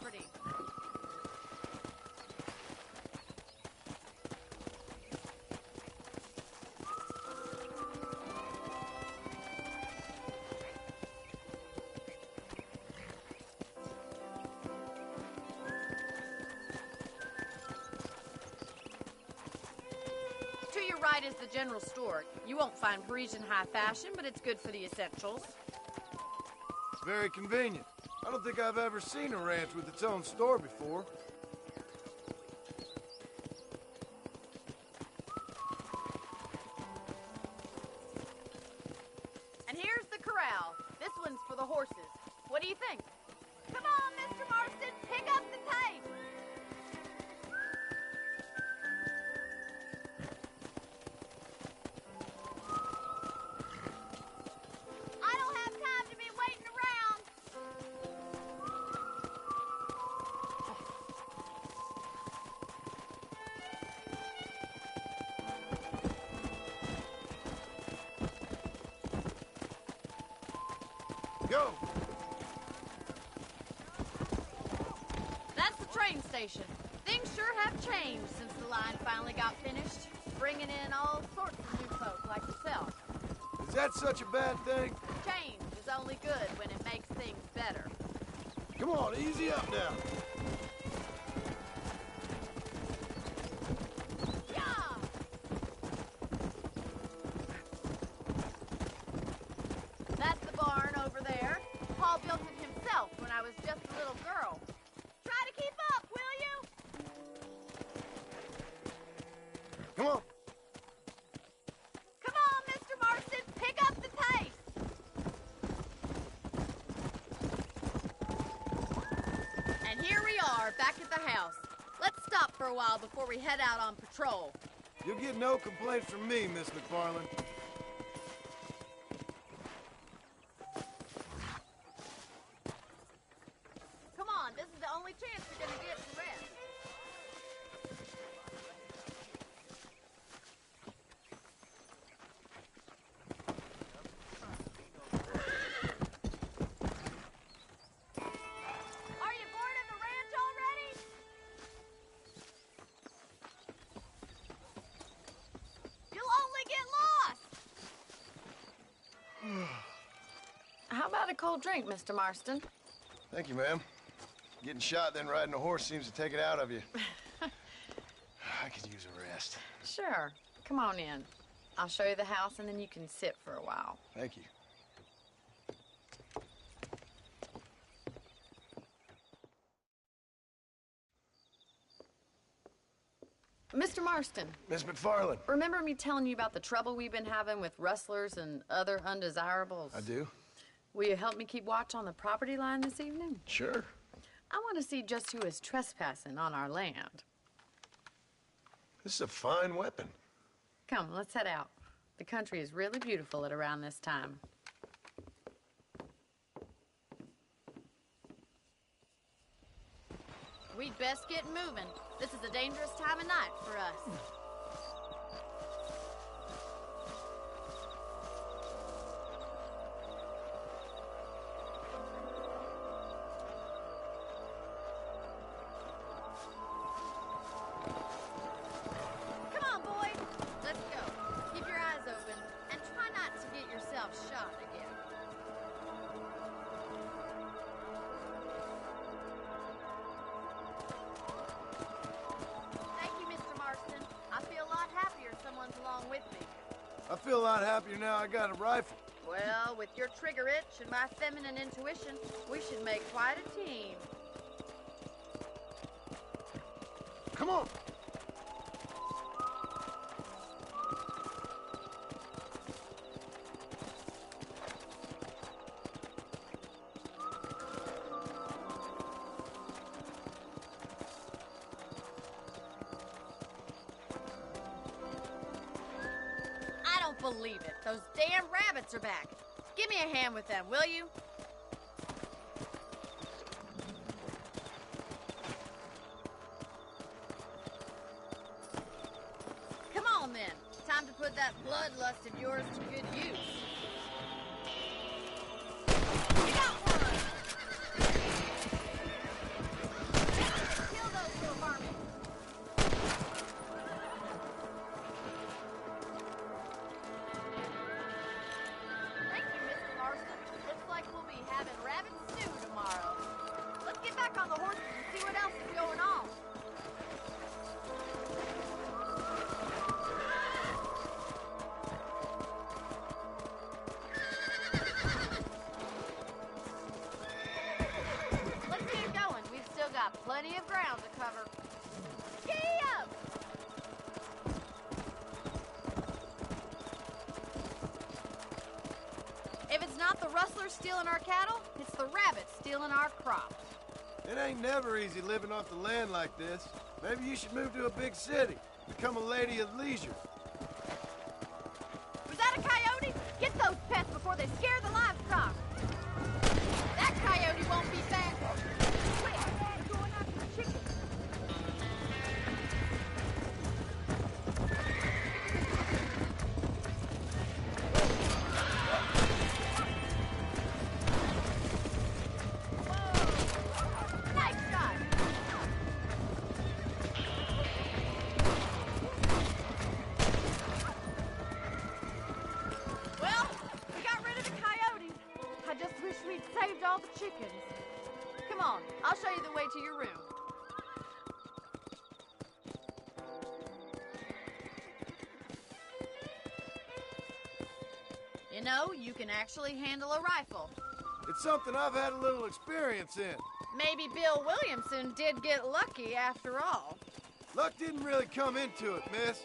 property. To your right is the general store. You won't find Parisian high fashion, but it's good for the essentials. It's very convenient. I don't think I've ever seen a ranch with its own store before. And here's the corral. This one's for the horses. What do you think? Come on, Mr. Marston, pick up the pace! I don't have time to be waiting around. Go! That's the train station. Things sure have changed since the line finally got finished, bringing in all sorts of new folk like yourself. Is that such a bad thing? Change is only good when it makes things better. Come on, easy up now. Yeah! That's the barn over there. Paul built it himself when I was just a little girl. Try to keep up, will you? Come on. Come on, Mr. Marston, pick up the pace! And here we are, back at the house. Let's stop for a while before we head out on patrol. You'll get no complaints from me, Miss McFarland. Come on, this is the only chance you're gonna get to rest. Are you bored of the ranch already? You'll only get lost! How about a cold drink, Mr. Marston? Thank you, ma'am. Getting shot, then riding a horse seems to take it out of you. I could use a rest. Sure. Come on in. I'll show you the house, and then you can sit for a while. Thank you. Mr. Marston, Miss McFarland. remember me telling you about the trouble we've been having with rustlers and other undesirables? I do? Will you help me keep watch on the property line this evening? Sure. I want to see just who is trespassing on our land. This is a fine weapon. Come, let's head out. The country is really beautiful at around this time. We'd best get moving. This is a dangerous time of night for us. Come on, boy. Let's go. Keep your eyes open and try not to get yourself shot again. Thank you, Mr. Marston. I feel a lot happier someone's along with me. I feel a lot happier now I got a rifle. Well, with your trigger itch and my feminine intuition, we should make quite a team. Come on. I don't believe it. Those damn rabbits are back. Give me a hand with them, will you? Come on, then. Time to put that bloodlust of yours to good use. You got one! got plenty of ground to cover. Gee up! If it's not the rustlers stealing our cattle, it's the rabbits stealing our crops. It ain't never easy living off the land like this. Maybe you should move to a big city. Become a lady of leisure. Was that a coyote? Get those pests before they scare the livestock. That coyote won't be back. Quick, we're going after the chickens. Nice shot. Well, we got rid of the coyotes. I just wish we'd saved all the chickens. Come on, I'll show you the way to your room. You know, you can actually handle a rifle. It's something I've had a little experience in. Maybe Bill Williamson did get lucky after all. Luck didn't really come into it, miss.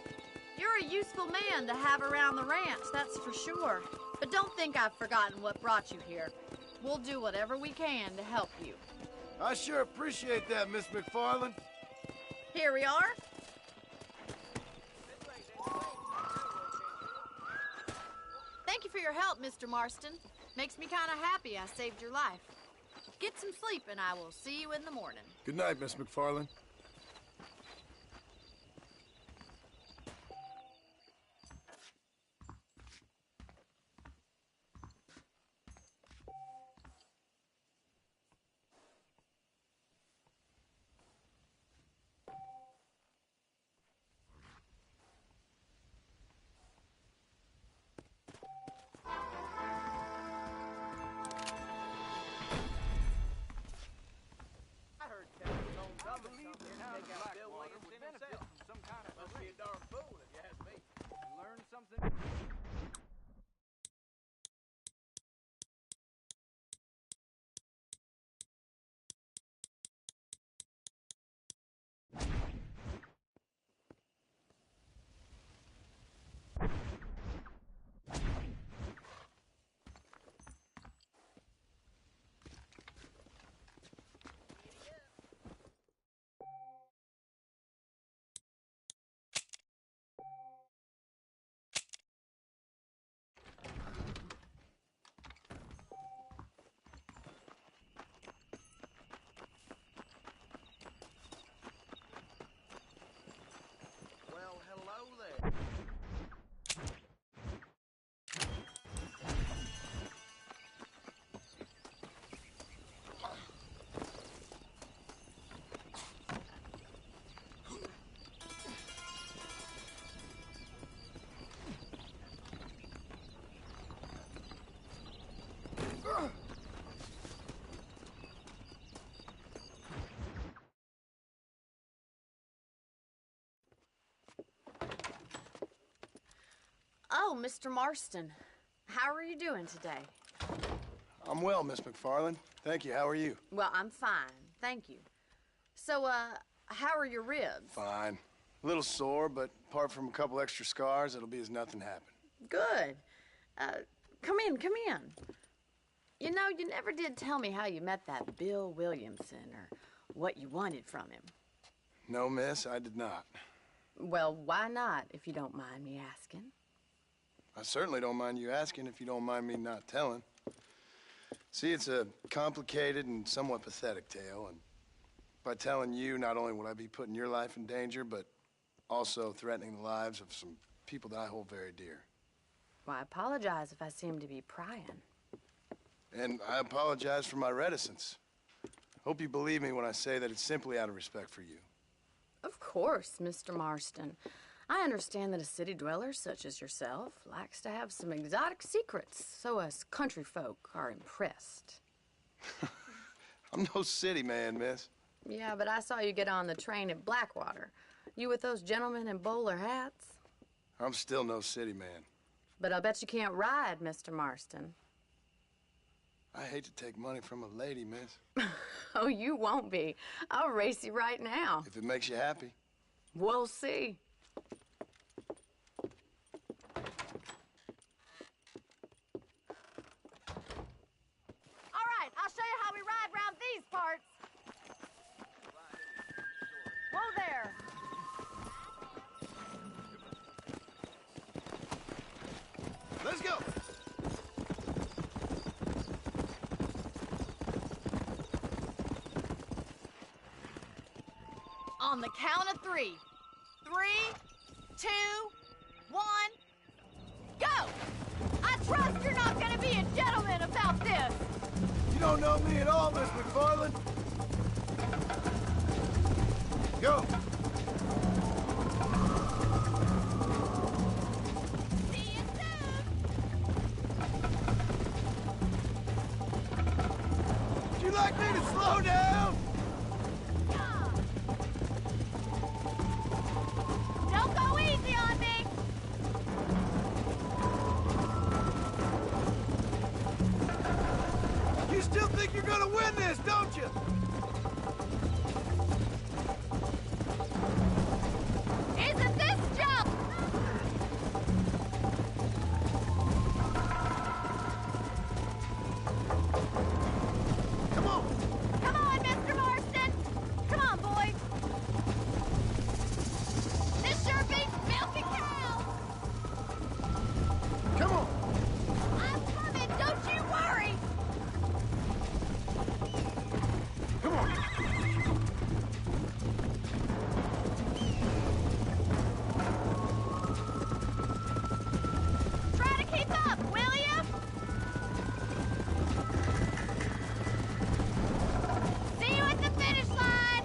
You're a useful man to have around the ranch, that's for sure. But don't think I've forgotten what brought you here. We'll do whatever we can to help you. I sure appreciate that, Miss McFarland. Here we are. Thank you for your help, Mr. Marston. Makes me kind of happy I saved your life. Get some sleep and I will see you in the morning. Good night, Miss McFarland. Oh, Mr. Marston. How are you doing today? I'm well, Miss McFarland. Thank you. How are you? Well, I'm fine. Thank you. So, how are your ribs? Fine. A little sore, but apart from a couple extra scars, it'll be as nothing happened. Good. Come in, come in. You know, you never did tell me how you met that Bill Williamson or what you wanted from him. No, miss, I did not. Well, why not, if you don't mind me asking? I certainly don't mind you asking if you don't mind me not telling. See, it's a complicated and somewhat pathetic tale, and by telling you, not only would I be putting your life in danger, but also threatening the lives of some people that I hold very dear. Well, I apologize if I seem to be prying. And I apologize for my reticence. Hope you believe me when I say that it's simply out of respect for you. Of course, Mr. Marston. I understand that a city dweller such as yourself likes to have some exotic secrets, so us country folk are impressed. I'm no city man, miss. Yeah, but I saw you get on the train at Blackwater. You with those gentlemen in bowler hats? I'm still no city man. But I'll bet you can't ride, Mr. Marston. I hate to take money from a lady, miss. Oh, you won't be. I'll race you right now. If it makes you happy. We'll see. All right, I'll show you how we ride around these parts. Whoa there. Let's go. On the count of 3. 3, 2, 1, go! I trust you're not gonna be a gentleman about this. You don't know me at all, Miss McFarland. Go. See you soon. Would you like me to slow down? Yeah. Don't go easy on me. You still think you're gonna win this, don't you? Isn't this jump? Come on. Come on, Mr. Marston. Come on, boys. This sure beats milking cows. Come on. I'm coming, don't you worry. Come on. Try to keep up, will ya? See you at the finish line.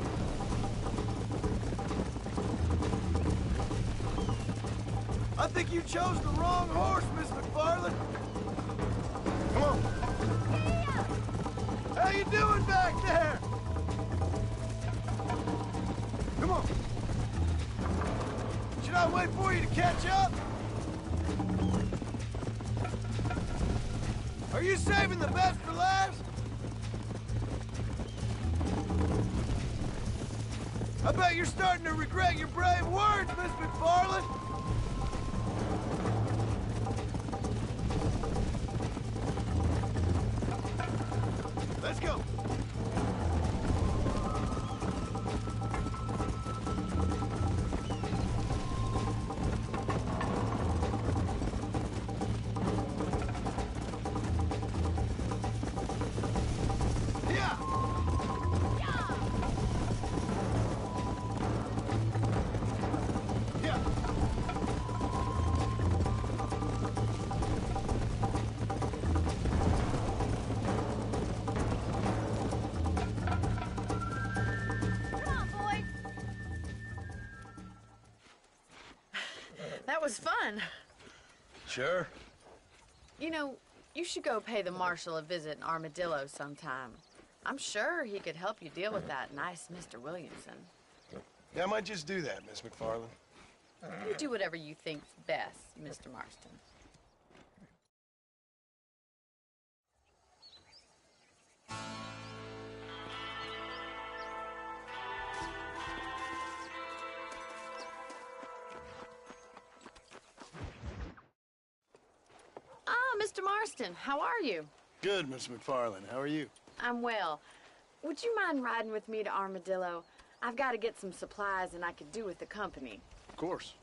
I think you chose the wrong horse, Miss McFarland. Come on. See ya. How you doing back there? Come on. Should I wait for you to catch up? Are you saving the best for last? I bet you're starting to regret your brave words, Miss McFarland. Let's go. Yeah. Yeah. Yeah. Come on, boys. That was fun. Sure. You know, you should go pay the marshal a visit in Armadillo sometime. I'm sure he could help you deal with that nice Mr. Williamson. Yeah, I might just do that, Miss McFarland. You do whatever you think's best, Mr. Marston. Ah, Mr. Marston, how are you? Good, Miss McFarland. How are you? I'm well. Would you mind riding with me to Armadillo? I've got to get some supplies and I could do with the company. Of course.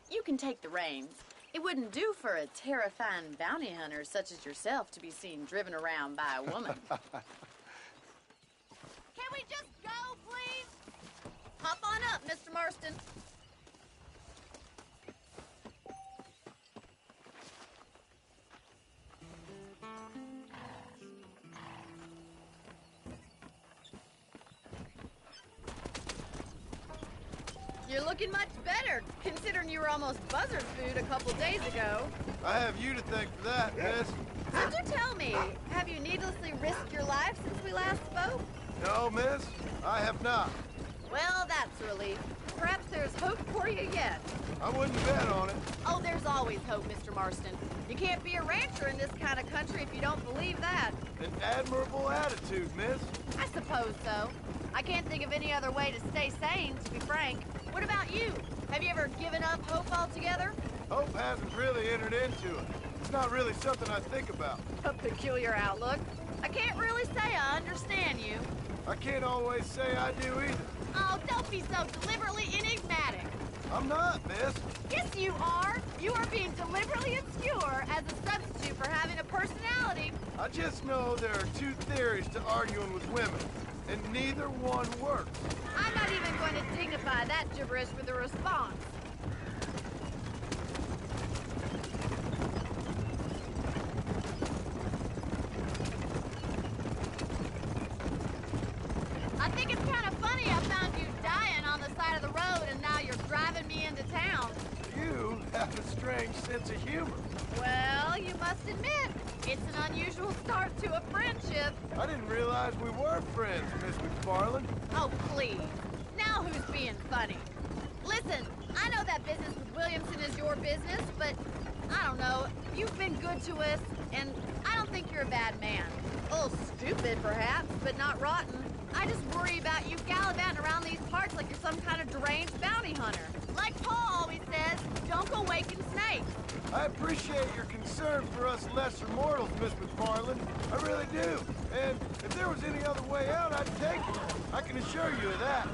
You can take the reins. It wouldn't do for a terrifying bounty hunter such as yourself to be seen driven around by a woman. Can we just go, please? Hop on up, Mr. Marston. You're looking much better, considering you were almost buzzard food a couple days ago. I have you to thank for that, miss. So do tell me, have you needlessly risked your life since we last spoke? No, miss, I have not. Well, that's a relief. Perhaps there's hope for you yet. I wouldn't bet on it. Oh, there's always hope, Mr. Marston. You can't be a rancher in this kind of country if you don't believe that. An admirable attitude, miss. I suppose so. I can't think of any other way to stay sane, to be frank. What about you? Have you ever given up hope altogether? Hope hasn't really entered into it. It's not really something I think about. A peculiar outlook. I can't really say I understand you. I can't always say I do either. Oh, don't be so deliberately enigmatic. I'm not, miss. Yes, you are. You are being deliberately obscure as a substitute for having a personality. I just know there are two theories to arguing with women, and neither one works. I'm not even going to dignify that gibberish with a response. I think it's kind of funny I found you dying on the side of the road and now you're driving me into town. You have a strange sense of humor. Well, you must admit, it's an unusual start to a friendship. I didn't realize we were friends, Miss McFarland. Oh, please. Now who's being funny? Listen, I know that business with Williamson is your business, but I don't know. You've been good to us, and I don't think you're a bad man. A little stupid, perhaps, but not rotten. I just worry about you gallivanting around these parts like you're some kind of deranged bounty hunter. Like Paul always says, don't go waking snakes. I appreciate your concern for us lesser mortals, Miss McFarland. I really do. And if there was any other way out, I'd take it. I can assure you of that.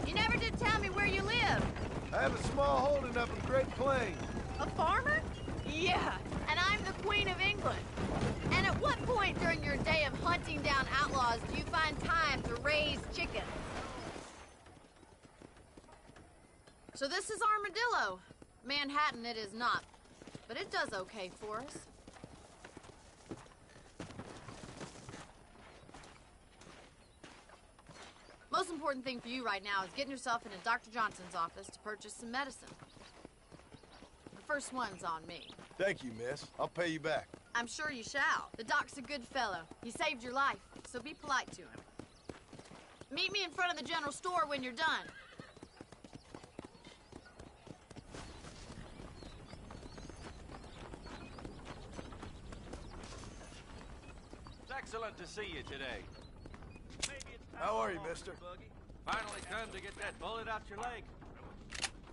You never did tell me where you live. I have a small holding up in Great Plains. A farmer? Yeah, and I'm the Queen of England. And at what point during your day of hunting down outlaws do you find time to raise chickens? So this is Armadillo. Manhattan it is not, but it does okay for us. Most important thing for you right now is getting yourself into Dr. Johnson's office to purchase some medicine. The first one's on me. Thank you, miss. I'll pay you back. I'm sure you shall. The doc's a good fellow. He saved your life, so be polite to him. Meet me in front of the general store when you're done. It's excellent to see you today. How are you, mister? Finally come to get that bullet out your leg.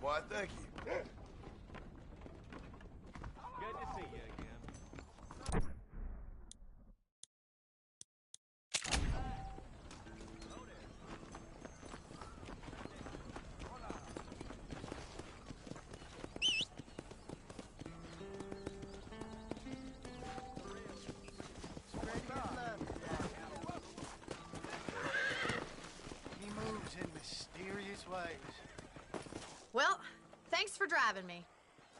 Why, thank you. Good to see you again. He moves in mysterious ways. Well, thanks for driving me.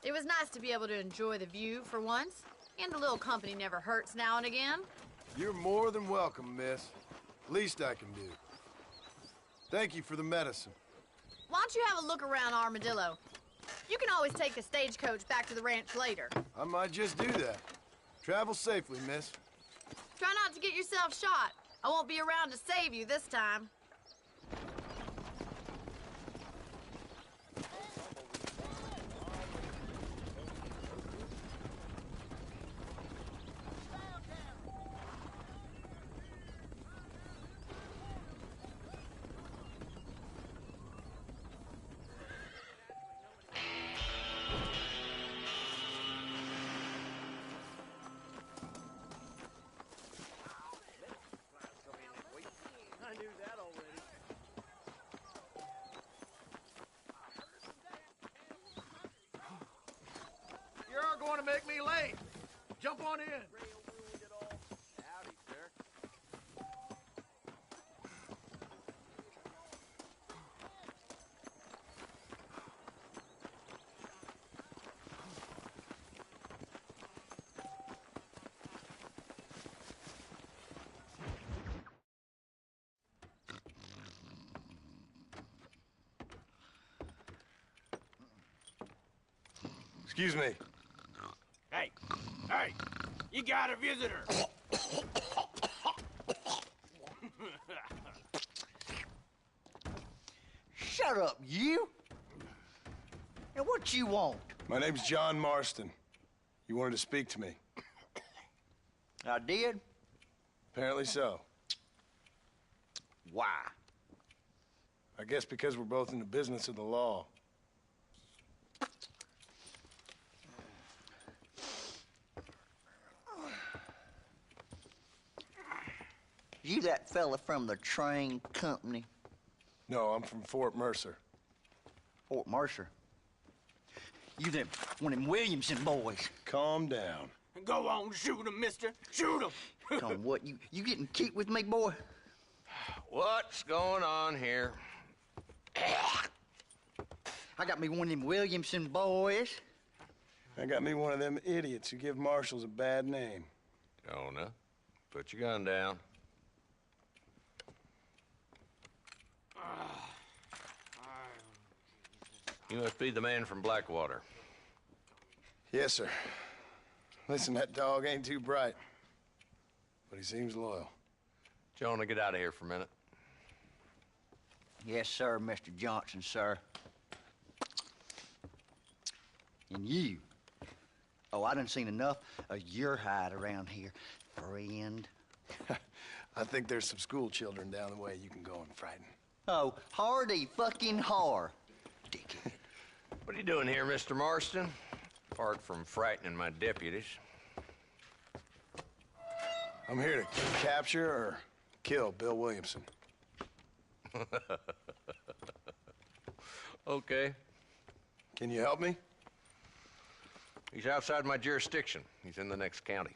It was nice to be able to enjoy the view for once, and a little company never hurts now and again. You're more than welcome, miss. Least I can do. Thank you for the medicine. Why don't you have a look around Armadillo? You can always take a stagecoach back to the ranch later. I might just do that. Travel safely, miss. Try not to get yourself shot. I won't be around to save you this time. You're all going to make me late. Jump on in. Howdy, sir. Excuse me. Hey, hey, you got a visitor. shut up, you. And what you want? My name's John Marston. You wanted to speak to me. I did? Apparently so. Why? I guess because we're both in the business of the law. You that fella from the train company? No, I'm from Fort Mercer. Fort Mercer? You them, one of them Williamson boys. Calm down. Go on, shoot him, mister. Shoot him. Come on, what, you getting cute with me, boy? What's going on here? I got me one of them Williamson boys. I got me one of them idiots who give marshals a bad name. Jonah, put your gun down. You must be the man from Blackwater. Yes, sir. Listen, that dog ain't too bright, but he seems loyal. Jonah, get out of here for a minute. Yes, sir, Mr. Johnson, sir. And you. Oh, I done seen enough of your hide around here, friend. I think there's some school children down the way you can go and frighten. Oh, hardy fucking har. Dickhead. What are you doing here, Mr. Marston? Apart from frightening my deputies. I'm here to capture or kill Bill Williamson. Okay. Can you help me? He's outside my jurisdiction. He's in the next county.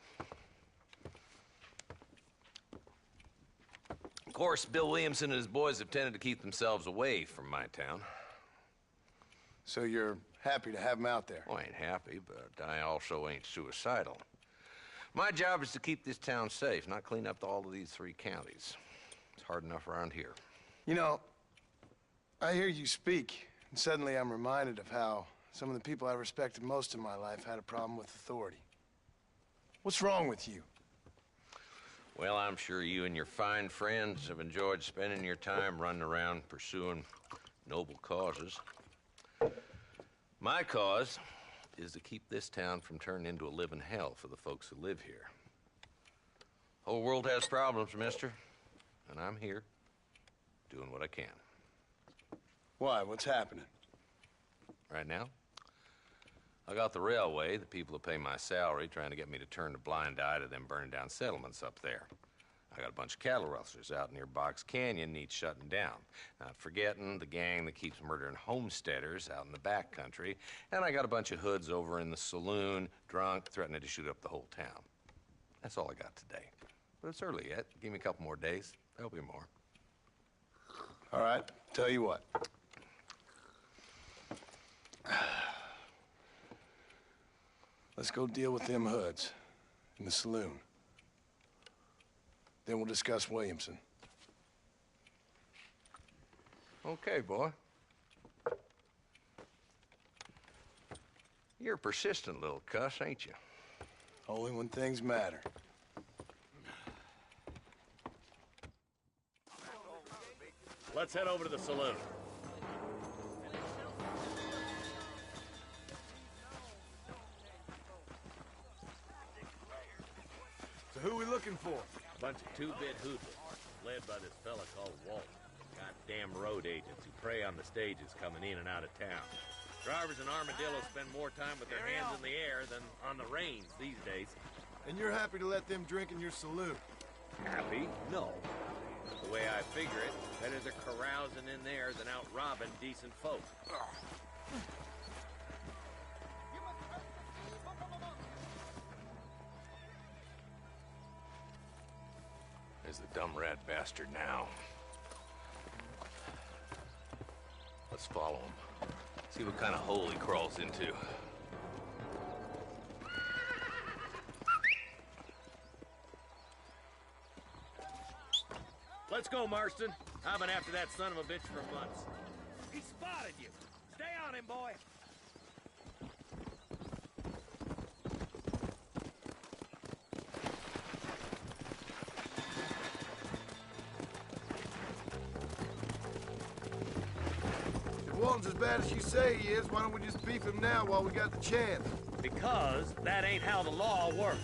Of course, Bill Williamson and his boys have tended to keep themselves away from my town. So you're happy to have him out there? Well, I ain't happy, but I also ain't suicidal. My job is to keep this town safe, not clean up all of these 3 counties. It's hard enough around here. You know, I hear you speak, and suddenly I'm reminded of how some of the people I respected most in my life had a problem with authority. What's wrong with you? Well, I'm sure you and your fine friends have enjoyed spending your time running around pursuing noble causes. My cause is to keep this town from turning into a living hell for the folks who live here. Whole world has problems, mister, and I'm here doing what I can. Why? What's happening? Right now, I got the railway, the people who pay my salary, trying to get me to turn a blind eye to them burning down settlements up there. I got a bunch of cattle rustlers out near Box Canyon needs shutting down. Not forgetting the gang that keeps murdering homesteaders out in the back country. And I got a bunch of hoods over in the saloon, drunk, threatening to shoot up the whole town. That's all I got today. But it's early yet. Give me a couple more days. There'll be more. All right, tell you what. Let's go deal with them hoods in the saloon. Then we'll discuss Williamson. Okay, boy. You're a persistent little cuss, ain't you? Only when things matter. Let's head over to the saloon. So who we looking for? Bunch of two-bit hoodlums, led by this fella called Walt. Goddamn road agents who prey on the stages coming in and out of town. Drivers in Armadillo spend more time with their hands in the air than on the reins these days. And you're happy to let them drink in your saloon? Happy? No. The way I figure it, better they're carousing in there than out robbing decent folk. There's the dumb rat bastard now. Let's follow him. See what kind of hole he crawls into. Let's go, Marston. I've been after that son of a bitch for months. He spotted you. Stay on him, boy. Walton's as bad as you say he is, why don't we just beef him now while we got the chance? Because that ain't how the law works.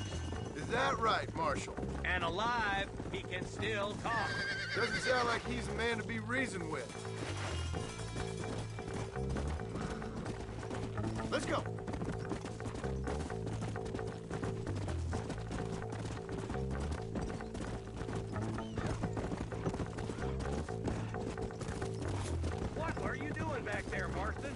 Is that right, Marshal? And alive, he can still talk. Doesn't sound like he's a man to be reasoned with. Let's go. What are you doing back there, Marston?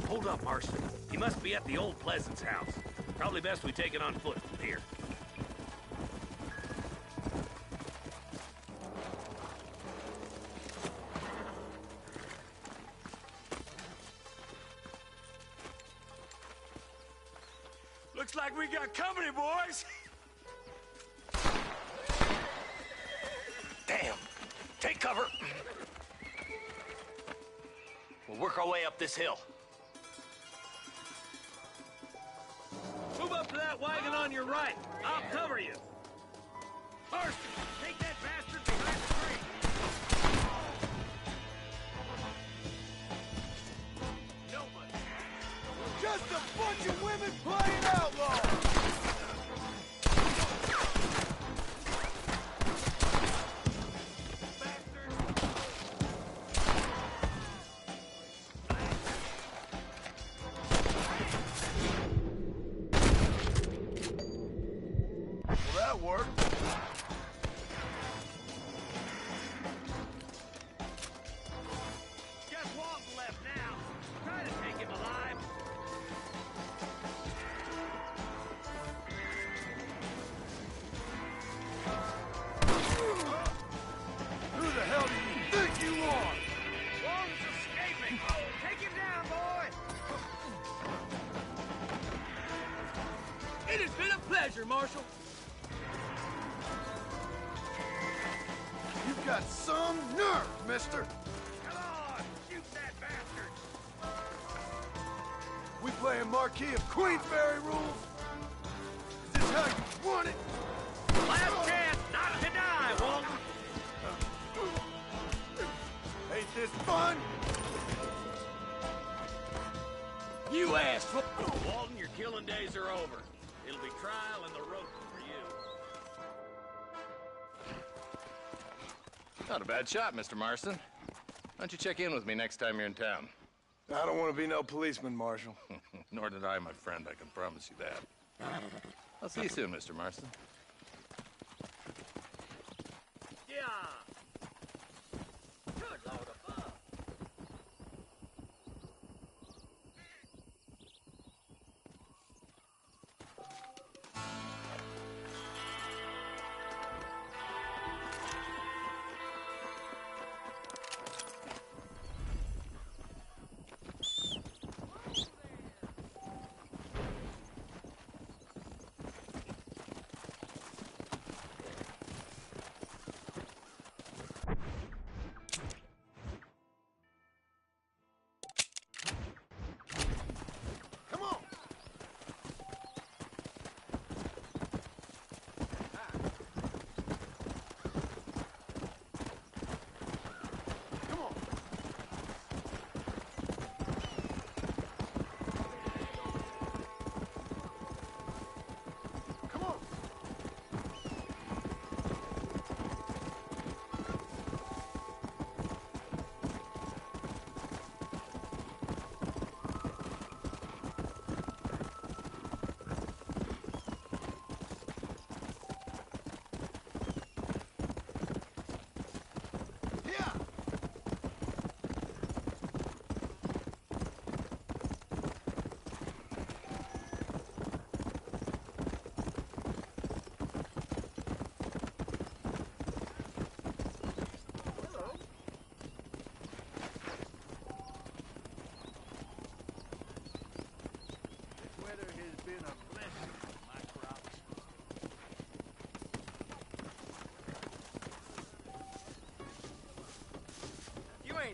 Hold up, Marston. He must be at the old Pleasance house. Probably best we take it on foot from here. Looks like we got company, boys! Damn! Take cover! We'll work our way up this hill. Move up to that wagon on your right. I'll cover you. Marston, take that bastard behind the tree. Nobody. Just a bunch of women playing outlaw! Well, that worked. Just Walton left now. Try to take him alive. Who the hell do you think you are? Walton's escaping. Take him down, boy. It has been a pleasure, Marshal. You've got some nerve, mister. Come on, shoot that bastard. We playing Marquis of Queensberry rules? Is this how you want it? Last chance not to die, Walton. Ain't this fun? You asked for... Walton, your killing days are over. It'll be trial and the rope for you. Not a bad shot, Mr. Marston. Why don't you check in with me next time you're in town? I don't want to be no policeman, Marshal. Nor did I, my friend. I can promise you that. I'll see you soon, Mr. Marston. Yeah. Good Lord above.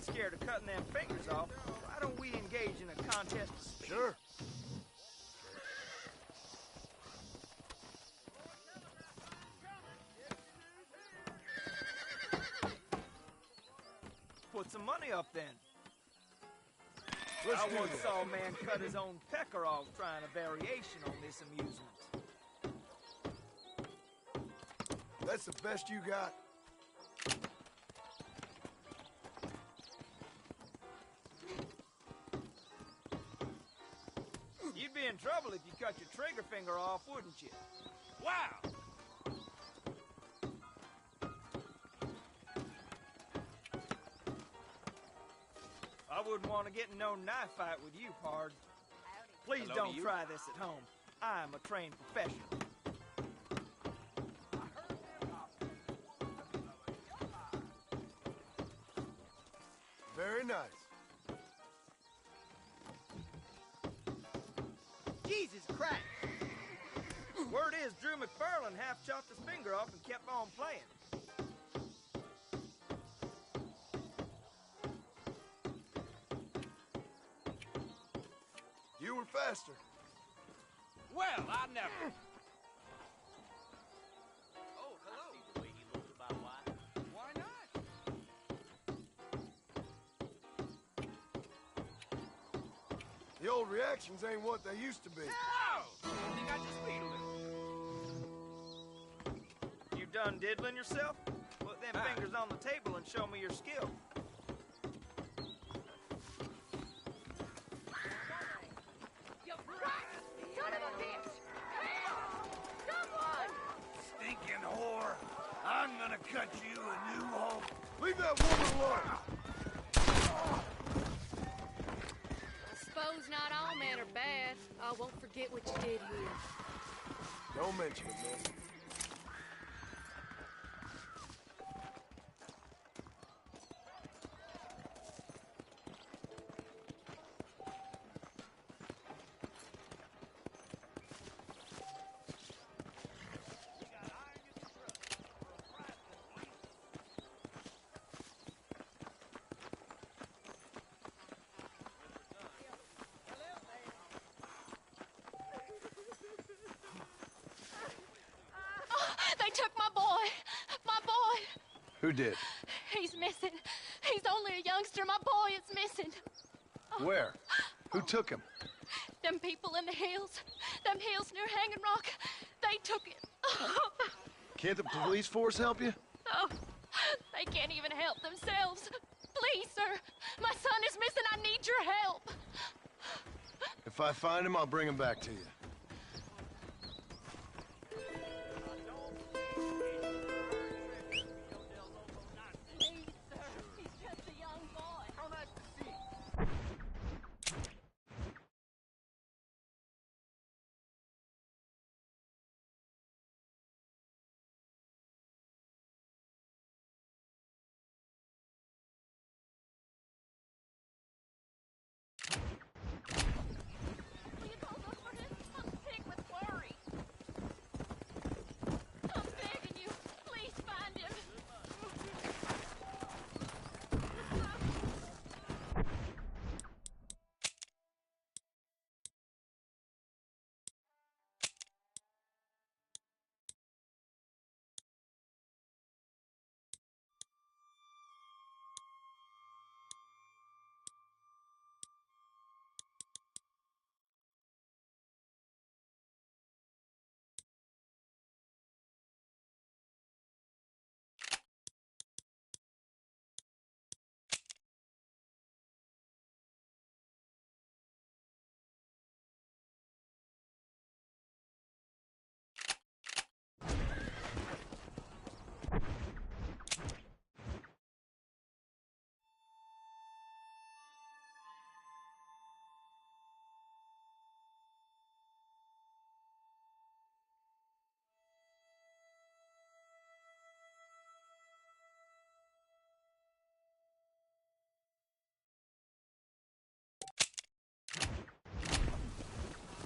scared of cutting them fingers off, why don't we engage in a contest of speed? Sure. Put some money up then. Let's I do once this. saw a man cut his own pecker off trying a variation on this amusement. That's the best you got? You'd be in trouble if you cut your trigger finger off, wouldn't you? Wow! I wouldn't want to get in no knife fight with you, pard. Please Hello don't to you. try this at home. I'm a trained professional. Very nice. Jesus Christ! Word is Drew McFarlane half chopped his finger off and kept on playing. You were faster. Well, I never. Oh, hello. See the way he looks about why not? The old reactions ain't what they used to be. Oh! I think I just speed a little. You done diddling yourself? Put them Ah. fingers on the table and show me your skill. Stinking whore! I'm gonna cut you a new hole. Leave that woman alone. Suppose not all men are bad. I won't forget what you did here. Don't mention it, man. They took my boy. My boy. Who did? He's missing. He's only a youngster. My boy is missing. Where? Who took him? Them people in the hills. Them hills near Hanging Rock. They took him. Can't the police force help you? Oh, they can't even help themselves. Please, sir. My son is missing. I need your help. If I find him, I'll bring him back to you. Please, sir. He's just a young boy. How nice to see you. Will you hold up for him? I'm sick with worry. I'm begging you. Please find him.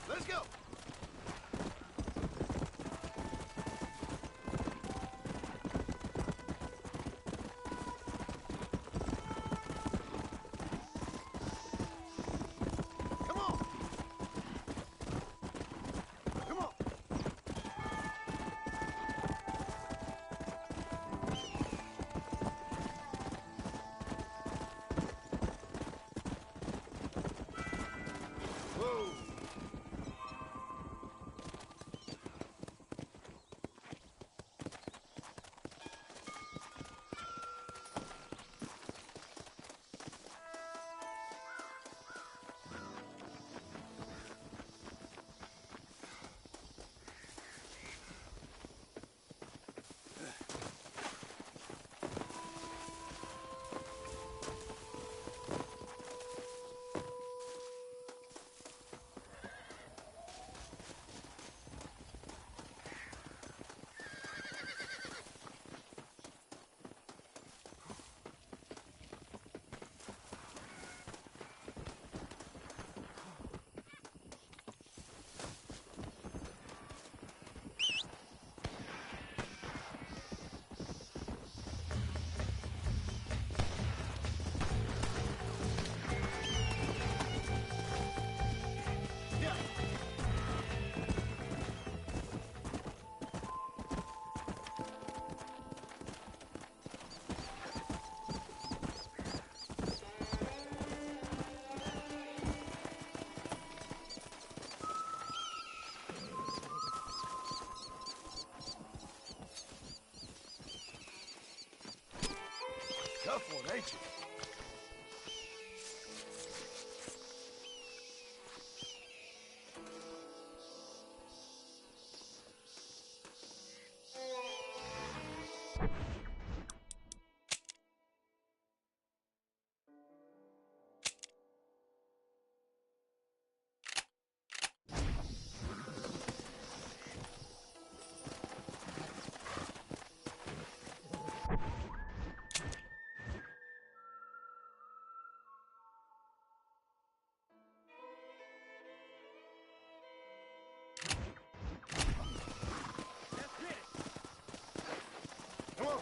Let's go. tough one, ain't you? Come on.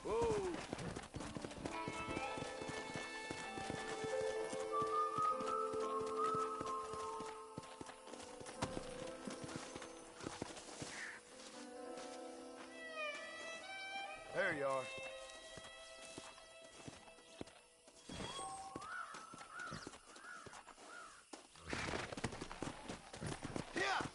Whoa. There you are. Yeah.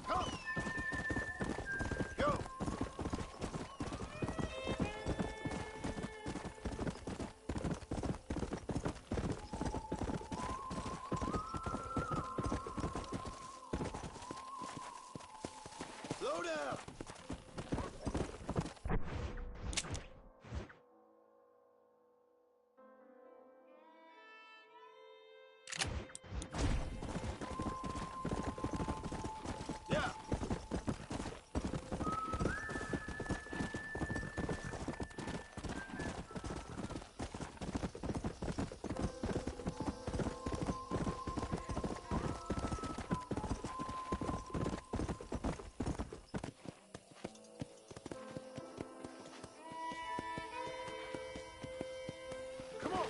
Go. Go. Slow down. Yeah. Come on.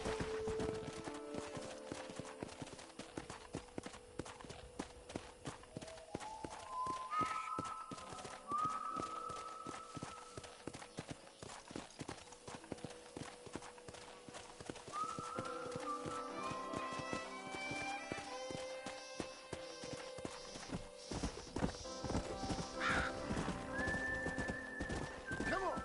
Come on.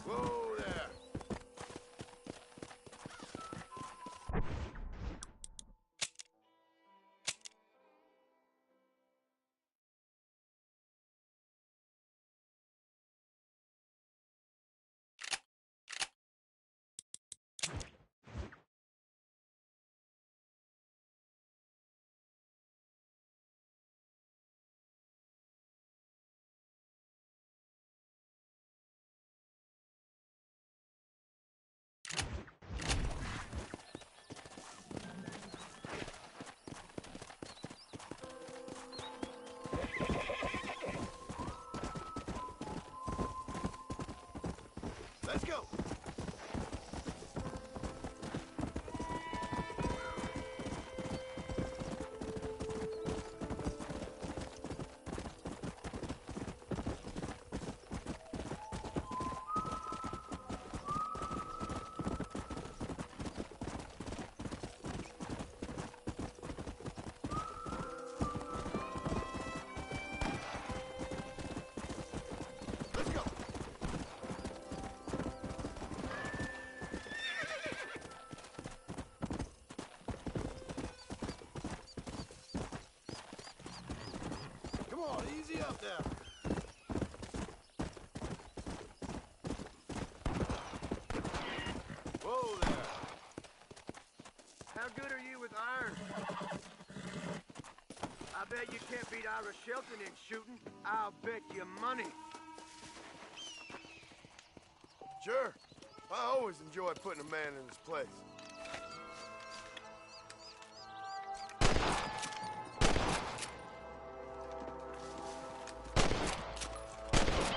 Whoa there. Let's go. Let's go. Come on, easy up there. Whoa there. How good are you with iron? I bet you can't beat Ira Shelton in shooting. I'll bet you money. Sure. I always enjoy putting a man in his place.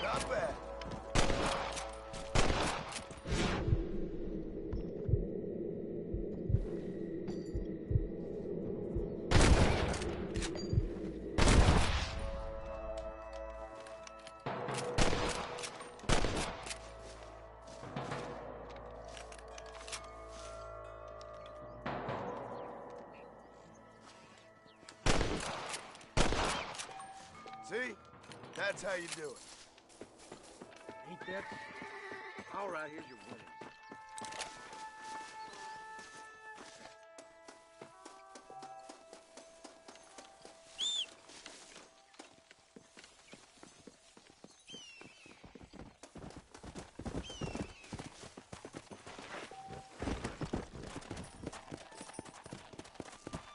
Not bad. See? That's how you do it. Ain't that? All right, here's your winnings.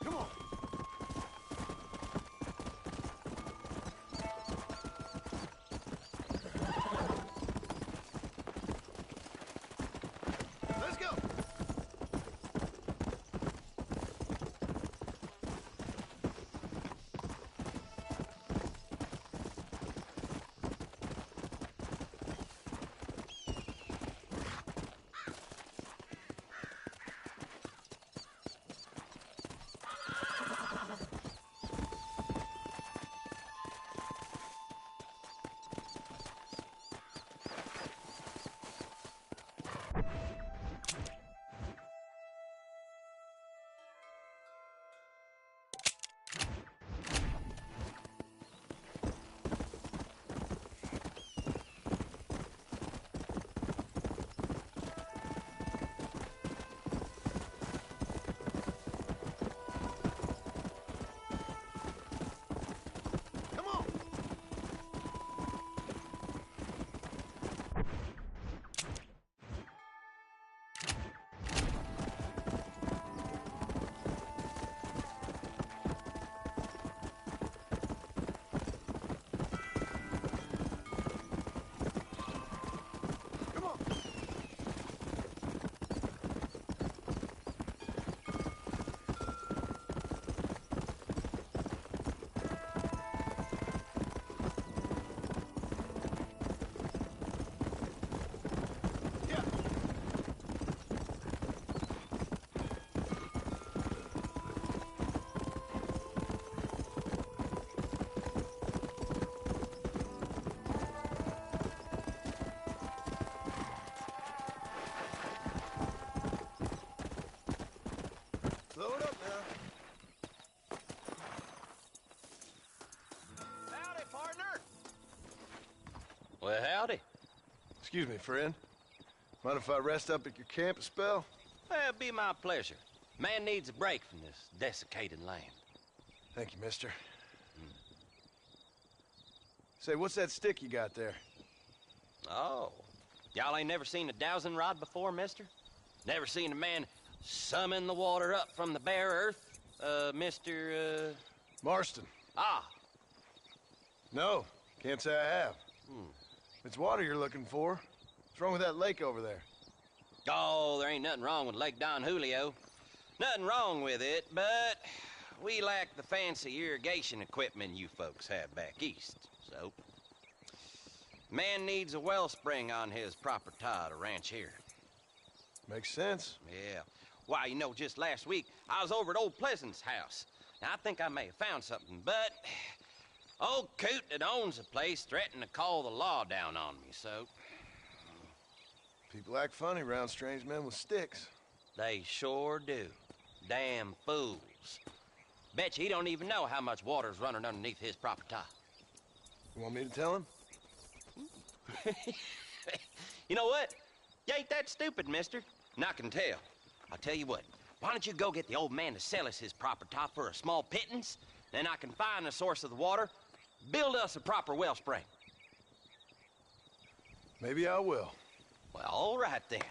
Come on. Let's go. Come on. Come on. Yeah. Slow it up now. Howdy, partner. Well, howdy. Excuse me, friend. Mind if I rest up at your camp a spell? Well, it'd be my pleasure. Man needs a break from this desiccated land. Thank you, mister. Say, what's that stick you got there? Oh, y'all ain't never seen a dowsing rod before, mister? Never seen a man summon the water up from the bare earth? Mr. Marston. Ah, No, can't say I have. It's water you're looking for. What's wrong with that lake over there? oh, there ain't nothing wrong with Lake Don Julio. Nothing wrong with it, but we lack the fancy irrigation equipment you folks have back east, so... Man needs a wellspring on his property to ranch here. Makes sense. Yeah. Why, you know, just last week, I was over at old Pleasant's house. Now, I think I may have found something, but... Old coot that owns the place threatened to call the law down on me, so... People act funny around strange men with sticks. They sure do. Damn fools. Bet you he don't even know how much water's running underneath his property. You want me to tell him? You know what? You ain't that stupid, mister. And I can tell. I'll tell you what. Why don't you go get the old man to sell us his property for a small pittance? Then I can find the source of the water, build us a proper wellspring. Maybe I will. Well, all right then.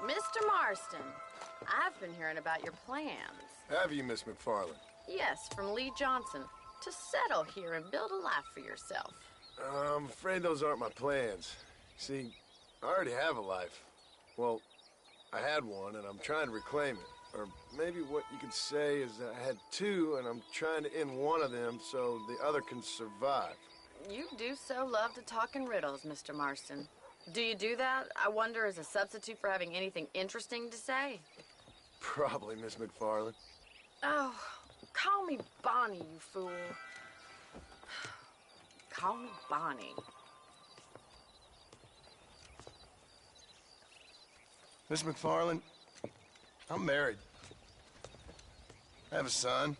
Mr. Marston, I've been hearing about your plans. Have you, Miss McFarland? Yes, from Lee Johnson. To settle here and build a life for yourself. I'm afraid those aren't my plans. See, I already have a life. Well, I had one, and I'm trying to reclaim it. Or maybe what you could say is that I had two, and I'm trying to end one of them so the other can survive. You do so love to talk in riddles, Mr. Marston. Do you do that, I wonder, as a substitute for having anything interesting to say? Probably, Miss McFarland. Oh, call me Bonnie, you fool. Call me Bonnie. Miss McFarland, I'm married. I have a son.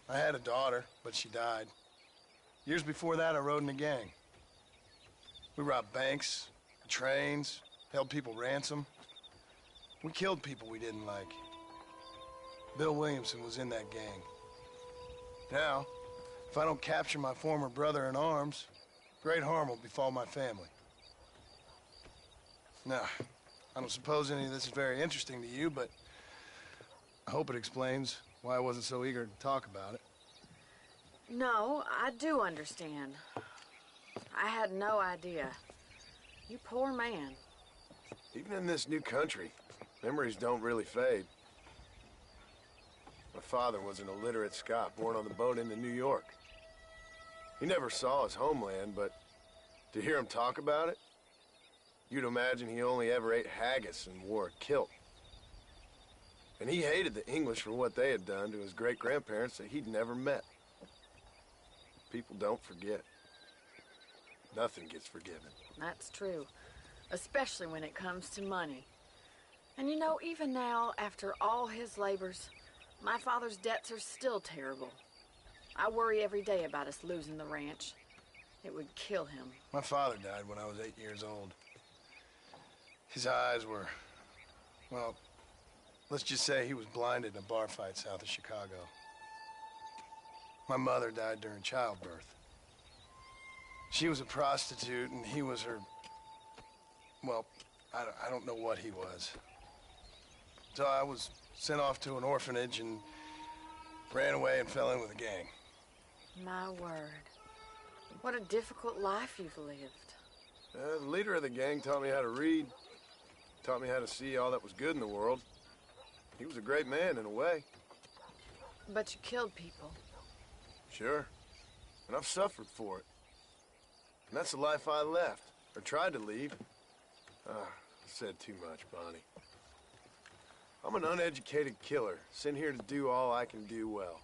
I had a daughter, but she died. Years before that, I rode in a gang. We robbed banks, trains, held people ransom. We killed people we didn't like. Bill Williamson was in that gang. Now, if I don't capture my former brother in arms, great harm will befall my family. Now, I don't suppose any of this is very interesting to you, but I hope it explains why I wasn't so eager to talk about it. No, I do understand. I had no idea. You poor man. Even in this new country, memories don't really fade. My father was an illiterate Scot born on the boat into New York. He never saw his homeland, but to hear him talk about it, you'd imagine he only ever ate haggis and wore a kilt. And he hated the English for what they had done to his great-grandparents that he'd never met. People don't forget. Nothing gets forgiven. That's true, especially when it comes to money. And you know, even now, after all his labors, my father's debts are still terrible. I worry every day about us losing the ranch. It would kill him. My father died when I was 8 years old. His eyes were, well, let's just say he was blinded in a bar fight south of Chicago. My mother died during childbirth. She was a prostitute, and he was her, well, I don't know what he was. So I was sent off to an orphanage and ran away and fell in with a gang. My word. What a difficult life you've lived. The leader of the gang taught me how to read, taught me how to see all that was good in the world. He was a great man in a way. But you killed people. Sure. And I've suffered for it. And that's the life I left, or tried to leave. I said too much, Bonnie. I'm an uneducated killer, sent here to do all I can do well.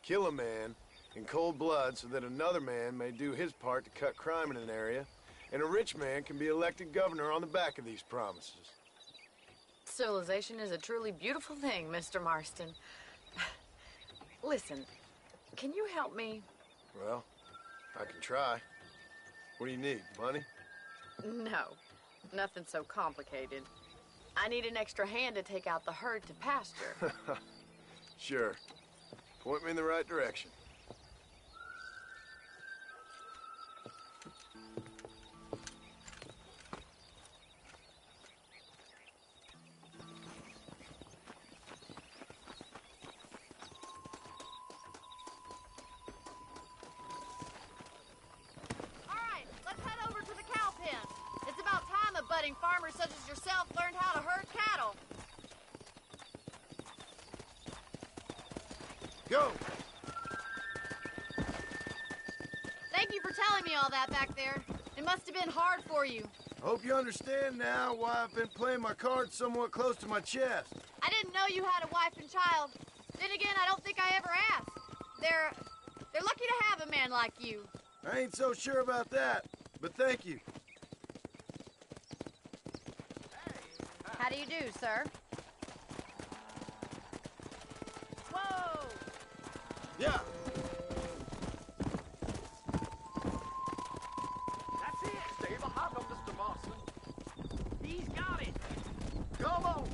Kill a man in cold blood so that another man may do his part to cut crime in an area, and a rich man can be elected governor on the back of these promises. Civilization is a truly beautiful thing, Mr. Marston. Listen, can you help me? Well, I can try. What do you need, money? No, nothing so complicated. I need an extra hand to take out the herd to pasture. Sure. Point me in the right direction. Farmers such as yourself learned how to herd cattle. Go! Thank you for telling me all that back there. It must have been hard for you. I hope you understand now why I've been playing my cards somewhat close to my chest. I didn't know you had a wife and child. Then again, I don't think I ever asked. They're lucky to have a man like you. I ain't so sure about that, but thank you. How do you do, sir? Whoa! Yeah. That's it. Stay behind him, Mr. Marston. He's got it. Come on.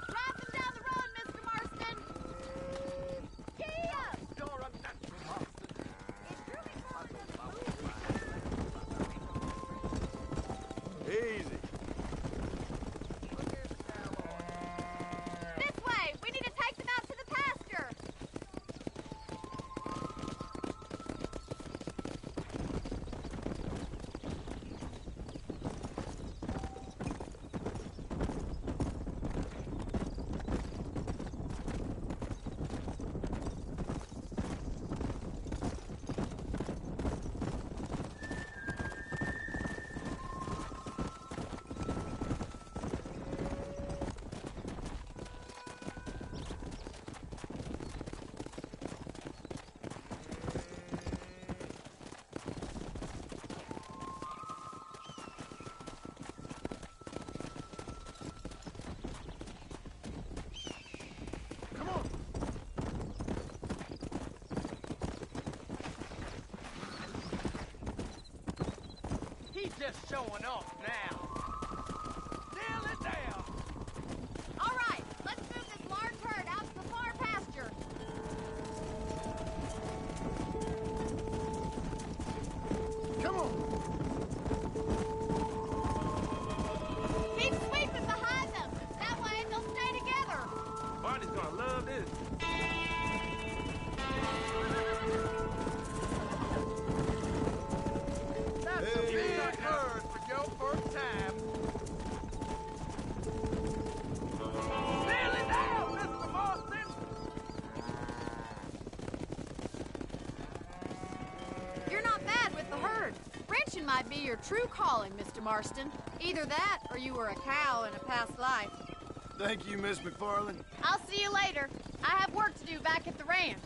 Drive them down the road, Mr. Marston. Giddy up! You're a natural, Marston. Is Drew McFarland just showing off now. Nail it down. All right, let's move this large herd out to the far pasture. Come on. Keep sweeping behind them. That way they'll stay together. Barney's gonna love this. That's a big herd for your first time. Nearly down, Mr. Marston. You're not bad with the herd. Ranching might be your true calling, Mr. Marston. Either that, or you were a cow in a past life. Thank you, Miss McFarland. I'll see you later. I have work to do back at the ranch.